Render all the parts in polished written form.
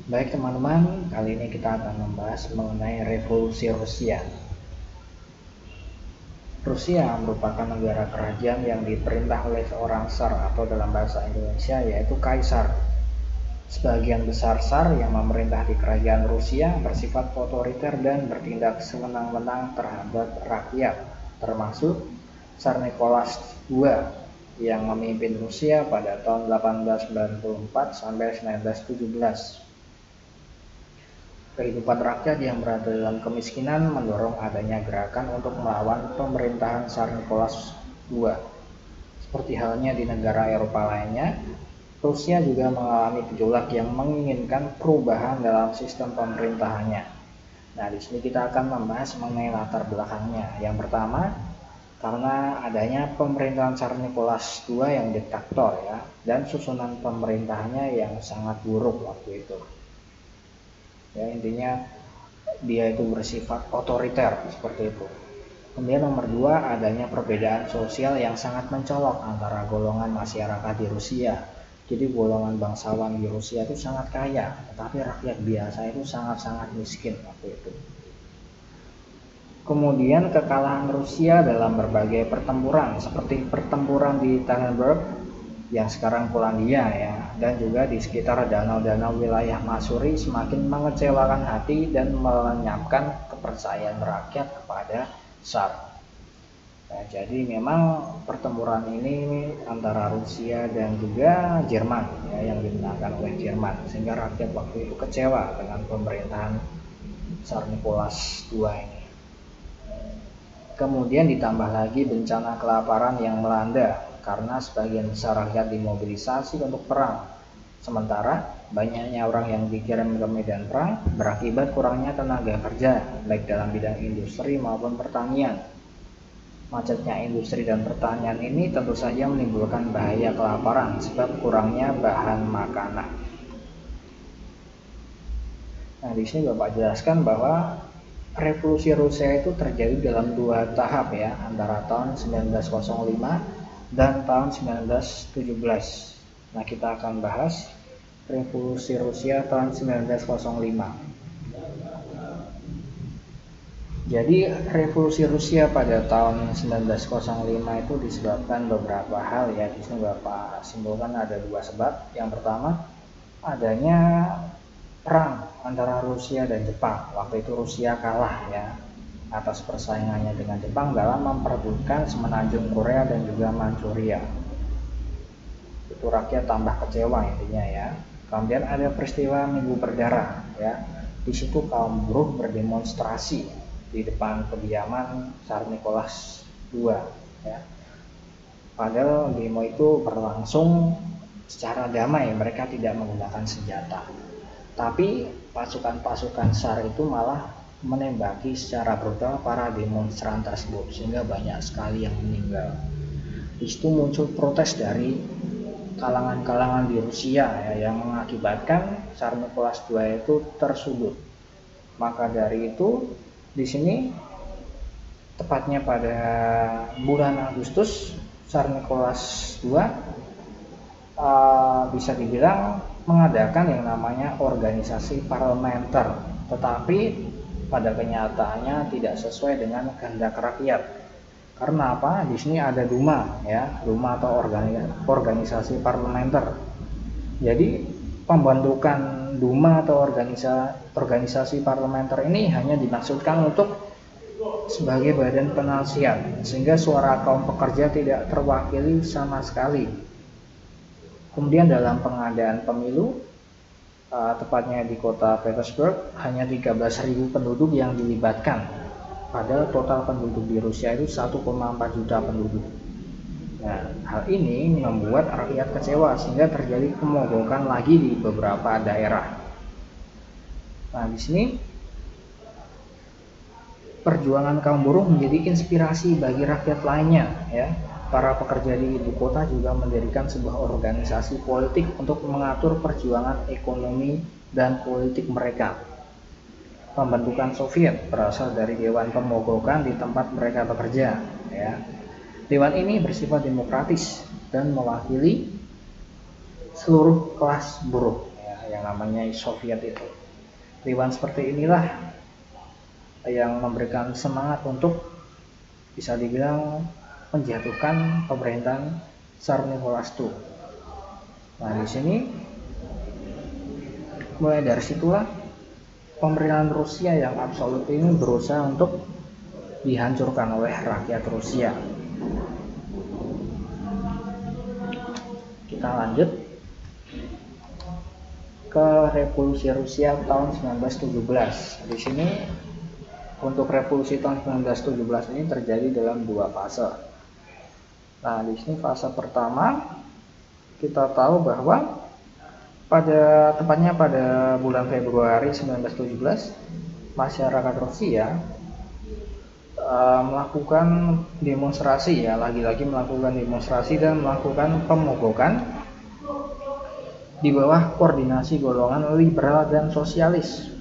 Baik teman-teman, kali ini kita akan membahas mengenai revolusi Rusia. Rusia merupakan negara kerajaan yang diperintah oleh seorang Tsar atau dalam bahasa Indonesia yaitu Kaisar. Sebagian besar Tsar yang memerintah di kerajaan Rusia bersifat otoriter dan bertindak sewenang-wenang terhadap rakyat, termasuk Tsar Nicholas II yang memimpin Rusia pada tahun 1894 sampai 1917. Kehidupan rakyat yang berada dalam kemiskinan mendorong adanya gerakan untuk melawan pemerintahan Tsar Nicholas II. Seperti halnya di negara Eropa lainnya, Rusia juga mengalami gejolak yang menginginkan perubahan dalam sistem pemerintahannya. Nah, di sini kita akan membahas mengenai latar belakangnya. Yang pertama, karena adanya pemerintahan Tsar Nicholas II yang diktator ya, dan susunan pemerintahannya yang sangat buruk waktu itu. Ya, intinya dia itu bersifat otoriter seperti itu. Kemudian nomor 2, adanya perbedaan sosial yang sangat mencolok antara golongan masyarakat di Rusia. Jadi golongan bangsawan di Rusia itu sangat kaya, tetapi rakyat biasa itu sangat-sangat miskin waktu itu. Kemudian kekalahan Rusia dalam berbagai pertempuran seperti pertempuran di Tannenberg yang sekarang Polandia ya, dan juga di sekitar danau-danau wilayah Masuri semakin mengecewakan hati dan melenyapkan kepercayaan rakyat kepada Tsar. Nah, jadi memang pertempuran ini antara Rusia dan juga Jerman ya, yang dimenangkan oleh Jerman, sehingga rakyat waktu itu kecewa dengan pemerintahan Tsar Nicholas II ini. Kemudian ditambah lagi bencana kelaparan yang melanda karena sebagian besar rakyat dimobilisasi untuk perang. Sementara banyaknya orang yang dikirim ke medan perang berakibat kurangnya tenaga kerja baik dalam bidang industri maupun pertanian. Macetnya industri dan pertanian ini tentu saja menimbulkan bahaya kelaparan sebab kurangnya bahan makanan. Nah, di sini Bapak jelaskan bahwa revolusi Rusia itu terjadi dalam 2 tahap ya, antara tahun 1905 dan tahun 1917. Nah, kita akan bahas revolusi Rusia tahun 1905. Jadi revolusi Rusia pada tahun 1905 itu disebabkan beberapa hal ya. Di sini Bapak simpulkan ada 2 sebab. Yang pertama, adanya perang antara Rusia dan Jepang. Waktu itu Rusia kalah ya atas persaingannya dengan Jepang dalam memperebutkan semenanjung Korea dan juga Manchuria. Itu rakyat tambah kecewa intinya ya. Kemudian ada peristiwa Minggu Berdarah ya. Di situ kaum buruh berdemonstrasi di depan kediaman Tsar Nicholas II ya. Padahal demo itu berlangsung secara damai, mereka tidak menggunakan senjata. Tapi pasukan-pasukan Tsar itu malah menembaki secara brutal para demonstran tersebut sehingga banyak sekali yang meninggal. Di situ muncul protes dari kalangan-kalangan di Rusia ya, yang mengakibatkan Tsar Nicholas II itu tersudut. Maka dari itu di sini tepatnya pada bulan Agustus Tsar Nicholas II bisa dibilang mengadakan yang namanya organisasi parlementer, tetapi pada kenyataannya tidak sesuai dengan kehendak rakyat. Karena apa? Di sini ada Duma ya, Duma atau organisasi parlementer. Jadi pembentukan Duma atau organisasi parlementer ini hanya dimaksudkan untuk sebagai badan penasihat, sehingga suara kaum pekerja tidak terwakili sama sekali. Kemudian dalam pengadaan pemilu, tepatnya di kota Petersburg, hanya 13.000 penduduk yang dilibatkan. Padahal total penduduk di Rusia itu 1,4 juta penduduk. Nah, hal ini membuat rakyat kecewa sehingga terjadi pemogokan lagi di beberapa daerah. Nah, di sini perjuangan kaum buruh menjadi inspirasi bagi rakyat lainnya ya. Para pekerja di ibu kota juga mendirikan sebuah organisasi politik untuk mengatur perjuangan ekonomi dan politik mereka. Pembentukan Soviet berasal dari Dewan Pemogokan di tempat mereka bekerja ya. Dewan ini bersifat demokratis dan mewakili seluruh kelas buruh ya. yang namanya Soviet itu. Ribuan seperti inilah yang memberikan semangat untuk bisa dibilang menjatuhkan pemerintahan Tsar Nicholas II. Nah, di sini mulai dari situlah pemerintahan Rusia yang absolut ini berusaha untuk dihancurkan oleh rakyat Rusia. Kita lanjut ke revolusi Rusia tahun 1917. Di sini untuk revolusi tahun 1917 ini terjadi dalam dua fase. Nah, di sini fase pertama kita tahu bahwa tepatnya pada bulan Februari 1917 masyarakat Rusia melakukan demonstrasi, ya, lagi-lagi melakukan demonstrasi dan melakukan pemogokan di bawah koordinasi golongan liberal dan sosialis.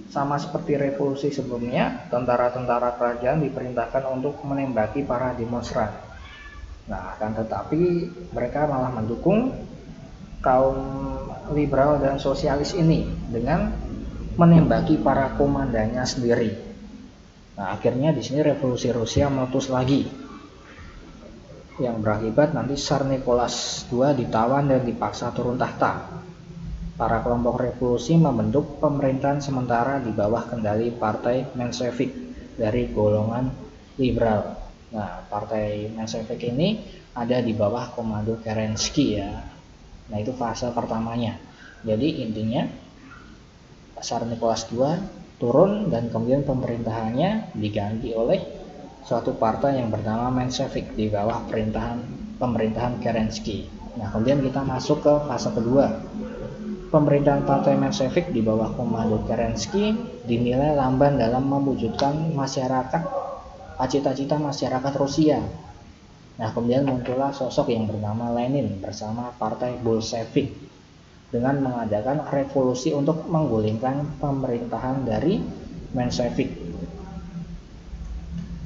Sama seperti revolusi sebelumnya, tentara-tentara kerajaan diperintahkan untuk menembaki para demonstran. Nah, akan tetapi mereka malah mendukung kaum liberal dan sosialis ini dengan menembaki para komandannya sendiri. Nah, akhirnya di sini revolusi Rusia meletus lagi, yang berakibat nanti Tsar Nicholas II ditawan dan dipaksa turun tahta. Para kelompok revolusi membentuk pemerintahan sementara di bawah kendali Partai Menshevik dari golongan liberal. Nah, Partai Menshevik ini ada di bawah komando Kerensky, ya. Nah, itu fase pertamanya. Jadi intinya Tsar Nicholas II turun dan kemudian pemerintahannya diganti oleh suatu partai yang bernama Menshevik di bawah pemerintahan Kerensky. Nah, kemudian kita masuk ke fase kedua. Pemerintahan Partai Menshevik di bawah komando Kerensky dinilai lamban dalam mewujudkan cita-cita masyarakat Rusia. Nah, kemudian muncullah sosok yang bernama Lenin bersama Partai Bolshevik dengan mengadakan revolusi untuk menggulingkan pemerintahan dari Menshevik.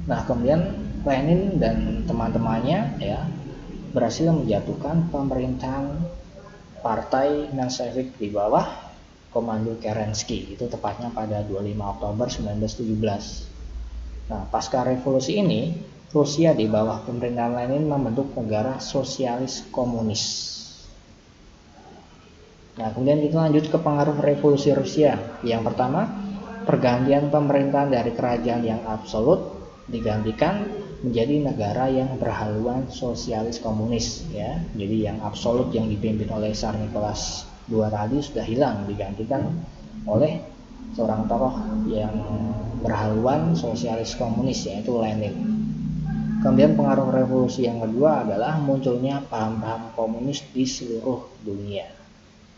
Nah, kemudian Lenin dan teman-temannya, ya, berhasil menjatuhkan pemerintahan Partai Menshevik di bawah komando Kerensky, itu tepatnya pada 25 Oktober 1917. Nah, pasca revolusi ini, Rusia di bawah pemerintahan Lenin membentuk negara sosialis komunis. Nah, kemudian kita lanjut ke pengaruh revolusi Rusia. Yang pertama, pergantian pemerintahan dari kerajaan yang absolut digantikan menjadi negara yang berhaluan sosialis komunis, ya. Jadi yang absolut yang dipimpin oleh Tsar Nicholas II tadi sudah hilang, digantikan oleh seorang tokoh yang berhaluan sosialis komunis, yaitu Lenin. Kemudian pengaruh revolusi yang kedua adalah munculnya paham-paham komunis di seluruh dunia.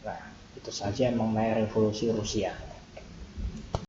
Nah, itu saja mengenai revolusi Rusia.